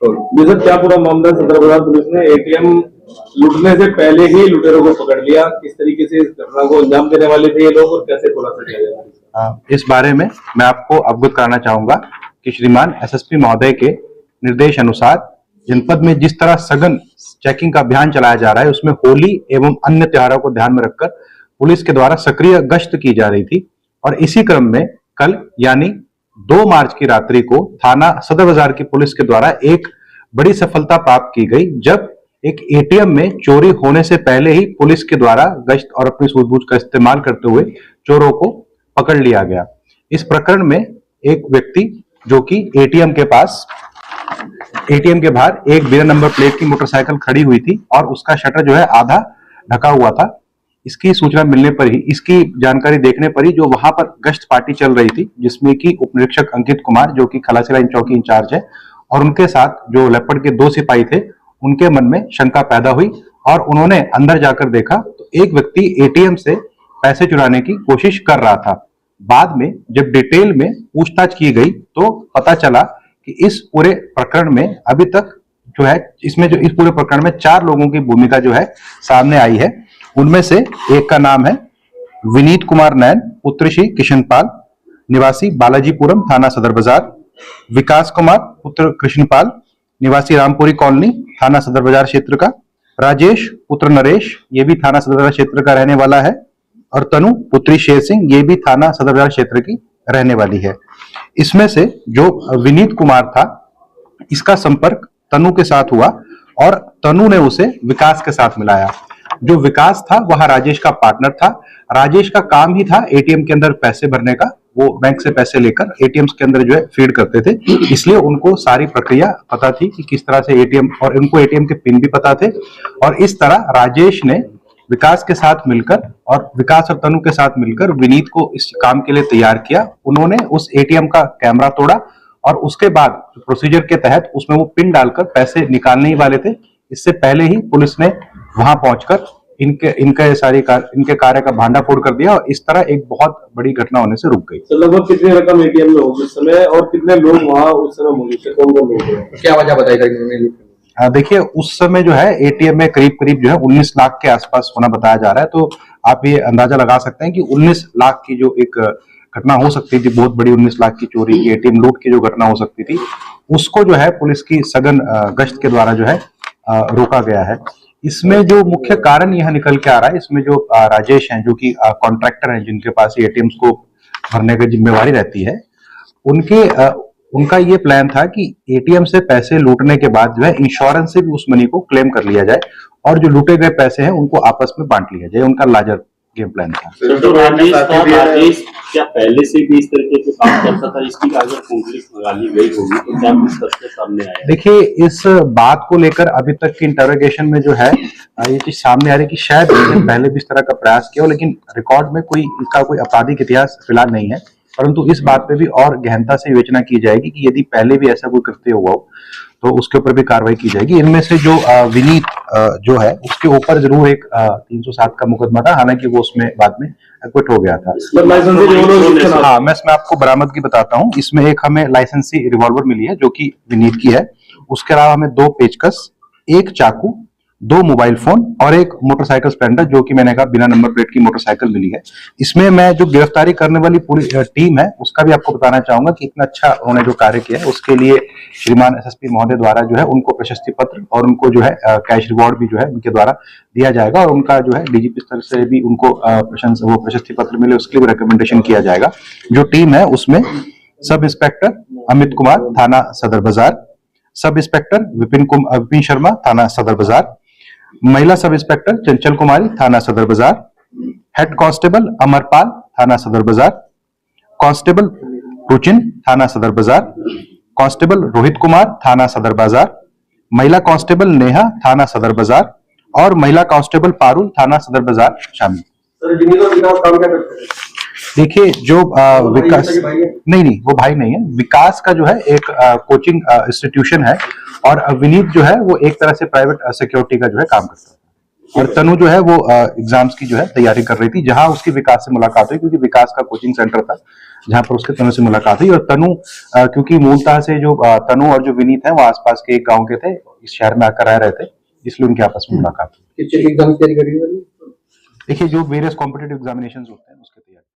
जी sir, क्या पूरा मामला? सदर बाजार पुलिस ने एटीएम लूटने से पहले ही लुटेरों को पकड़ लिया। किस तरीके से इस घटना को अंजाम देने वाले थे ये लोग और कैसे खुलासा किया गया? इस बारे में मैं आपको अवगत कराना चाहूंगा कि श्रीमान एसएसपी महोदय के निर्देश अनुसार जनपद में जिस तरह सघन चेकिंग का अभियान चलाया जा रहा है, उसमें होली एवं अन्य त्योहारों को ध्यान में रखकर पुलिस के द्वारा सक्रिय गश्त की जा रही थी। और इसी क्रम में कल यानी 2 मार्च की रात्रि को थाना सदर बाजार की पुलिस के द्वारा एक बड़ी सफलता प्राप्त की गई, जब एक एटीएम में चोरी होने से पहले ही पुलिस के द्वारा गश्त और अपनी सूझबूझ का इस्तेमाल करते हुए चोरों को पकड़ लिया गया। इस प्रकरण में एक व्यक्ति जो कि एटीएम के बाहर एक बिना नंबर प्लेट की मोटरसाइकिल खड़ी हुई थी और उसका शटर जो है आधा ढका हुआ था। इसकी सूचना मिलने पर ही, इसकी जानकारी देखने पर ही जो वहां पर गश्त पार्टी चल रही थी, जिसमें कि उप निरीक्षक अंकित कुमार जो कि खलासी लाइन चौकी इंचार्ज है और उनके साथ जो लेपर्ड के 2 सिपाही थे, उनके मन में शंका पैदा हुई और उन्होंने अंदर जाकर देखा तो एक व्यक्ति एटीएम से पैसे चुराने की कोशिश कर रहा था। बाद में जब डिटेल में पूछताछ की गई तो पता चला कि इस पूरे प्रकरण में अभी तक जो है इस पूरे प्रकरण में 4 लोगों की भूमिका जो है सामने आई है। उनमें से एक का नाम है विनीत कुमार नैन, पुत्र श्री किशनपाल, निवासी बालाजीपुरम, थाना सदर बाजार। विकास कुमार पुत्र कृष्णपाल, निवासी रामपुरी कॉलोनी, थाना सदर बाजार क्षेत्र का। राजेश पुत्र नरेश, ये भी थाना सदर बाजार क्षेत्र का रहने वाला है। और तनु पुत्री शेर सिंह, ये भी थाना सदर बाजार क्षेत्र की रहने वाली है। इसमें से जो विनीत कुमार था, इसका संपर्क तनु के साथ हुआ और तनु ने उसे विकास के साथ मिलाया। जो विकास था वह राजेश का पार्टनर था। राजेश का काम ही था एटीएम के अंदर पैसे भरने का। वो बैंक से पैसे लेकर एटीएम के अंदर जो है फीड करते थे, इसलिए उनको सारी प्रक्रिया पता थी कि किस तरह से एटीएम, और उनको एटीएम के पिन भी पता थे। और इस तरह राजेश ने विकास के साथ मिलकर और विकास और तनु के साथ मिलकर विनीत को इस काम के लिए तैयार किया। उन्होंने उस एटीएम का कैमरा तोड़ा और उसके बाद प्रोसीजर के तहत उसमें वो पिन डालकर पैसे निकालने ही वाले थे। इससे पहले ही पुलिस ने वहां पहुंचकर इनके कार्य का भांडाफोड़ कर दिया और इस तरह एक बहुत बड़ी घटना होने से रुक गई। तो लगभग कितनी रकम एटीएम में होगी उस समय और कितने लोग वहां उस समय मौजूद थे? कौन-कौन लोग थे? क्या वजह बताई जाएगी? देखिए, उस समय जो है एटीएम में करीब जो है 19 लाख के आसपास होना बताया जा रहा है। तो आप ये अंदाजा लगा सकते हैं कि 19 लाख की जो एक घटना हो सकती थी, बहुत बड़ी 19 लाख की चोरी की, एटीएम लूट की जो घटना हो सकती थी, उसको जो है पुलिस की सघन गश्त के द्वारा जो है रोका गया है। इसमें जो मुख्य कारण यह निकल के आ रहा है, इसमें जो राजेश हैं जो कि कॉन्ट्रैक्टर हैं, जिनके पास एटीएम्स को भरने की जिम्मेवारी रहती है, उनका ये प्लान था कि एटीएम से पैसे लूटने के बाद जो है इंश्योरेंस से भी उस मनी को क्लेम कर लिया जाए और जो लूटे गए पैसे हैं उनको आपस में बांट लिया जाए। उनका लार्जर गेम प्लान था। तो राजेश क्या पहले से भी इस तरीके से काम करता था? इसकी अगर कंप्लीट निकाली गई होगी तो क्या कुछ तथ्य सामने आया? देखिए, इस बात को लेकर अभी तक की इंटरोगेशन में जो है ये चीज सामने आ रही है कि शायद इसने पहले भी इस तरह का प्रयास किया हो, लेकिन रिकॉर्ड में इसका कोई आपराधिक इतिहास फिलहाल नहीं है। परंतु इस बात पे भी और गहनता से विवेचना की जाएगी कि यदि पहले भी ऐसा कोई कृत्य हुआ हो तो उसके ऊपर भी कार्रवाई की जाएगी। इनमें से जो विनीत जो है उसके ऊपर जरूर एक 307 का मुकदमा था, हालांकि वो उसमें बाद में एक्विट हो गया था। हाँ, मैं इसमें आपको बरामदगी बताता हूँ। इसमें एक हमें लाइसेंसी रिवॉल्वर मिली है जो कि विनीत की है। उसके अलावा हमें 2 पेचकस, 1 चाकू, 2 मोबाइल फोन और 1 मोटरसाइकिल स्प्लेंडर जो कि मैंने कहा बिना नंबर प्लेट की मोटरसाइकिल मिली है। इसमें मैं जो गिरफ्तारी करने वाली पूरी टीम है उसका भी आपको बताना चाहूंगा कि इतना अच्छा उन्होंने जो कार्य किया है उसके लिए श्रीमान एसएसपी महोदय द्वारा जो है उनको प्रशस्ति पत्र और उनको जो है कैश रिवॉर्ड भी जो है उनके द्वारा दिया जाएगा और उनका जो है डीजीपी स्तर से भी उनको प्रशस्ति पत्र मिले उसके लिए भी रिकमेंडेशन किया जाएगा। जो टीम है उसमें सब इंस्पेक्टर अमित कुमार, थाना सदर बाजार, सब इंस्पेक्टर विपिन शर्मा, थाना सदर बाजार, महिला सब इंस्पेक्टर चंचल कुमारी, थाना सदर बाजार, हेड कांस्टेबल अमरपाल, थाना सदर बाजार, कांस्टेबल रुचिन, थाना सदर बाजार, कांस्टेबल रोहित कुमार, थाना सदर बाजार, महिला कांस्टेबल नेहा, थाना सदर बाजार और महिला कांस्टेबल पारुल, थाना सदर बाजार शामिल। देखिए, जो विकास नहीं, वो भाई नहीं है। विकास का जो है एक कोचिंग इंस्टीट्यूशन है और विनीत जो है वो एक तरह से प्राइवेट सिक्योरिटी का जो है काम करता है। और तनु जो है वो एग्जाम्स की जो है तैयारी कर रही थी, जहां उसकी विकास से मुलाकात हुई, क्योंकि विकास का कोचिंग सेंटर था जहां पर उसके तनु से मुलाकात हुई। और तनु क्योंकि मूलतः से जो तनु और जो विनीत है वो आसपास के एक गाँव के थे, इस शहर में आकर रह रहे थे, इसलिए उनकी आपस में मुलाकात हुई। एग्जाम की तैयारी कर रही है। देखिए जो वेरियस कॉम्पिटिटिव एग्जामिनेशंस होते हैं